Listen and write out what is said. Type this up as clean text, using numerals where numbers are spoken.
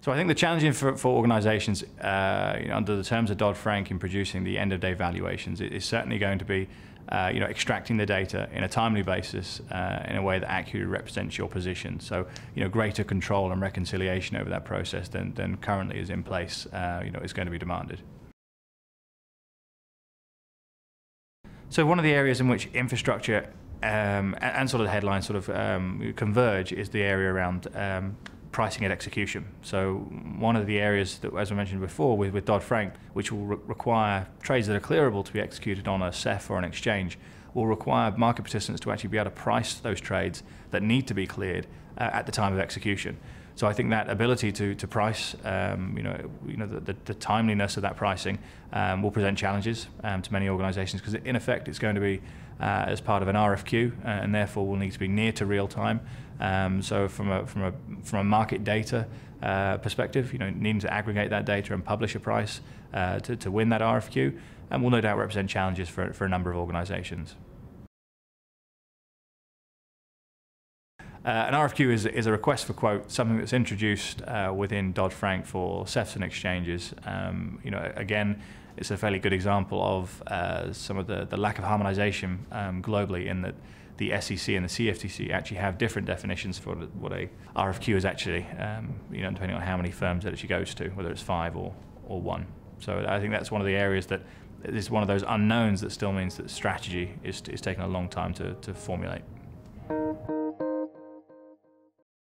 So I think the challenge for organisations under the terms of Dodd-Frank in producing the end-of-day valuations is certainly going to be extracting the data in a timely basis in a way that accurately represents your position. So greater control and reconciliation over that process than currently is in place is going to be demanded. So one of the areas in which infrastructure and sort of the headlines converge is the area around pricing and execution. So one of the areas that, as I mentioned before, with Dodd-Frank, which will require trades that are clearable to be executed on a CEF or an exchange, will require market participants to actually be able to price those trades that need to be cleared at the time of execution. So I think that ability to price, the timeliness of that pricing will present challenges to many organisations, because in effect it's going to be as part of an RFQ and therefore will need to be near to real time. So from a market data perspective, needing to aggregate that data and publish a price to win that RFQ, and will no doubt represent challenges for a number of organisations. An RFQ is a request for quote, something that's introduced within Dodd-Frank for CEFs and exchanges. Again, it's a fairly good example of some of the lack of harmonisation globally, in that the SEC and the CFTC actually have different definitions for what a RFQ is actually, depending on how many firms it actually goes to, whether it's 5 or 1. So I think that's one of the areas that is one of those unknowns that still means that strategy is taking a long time to formulate.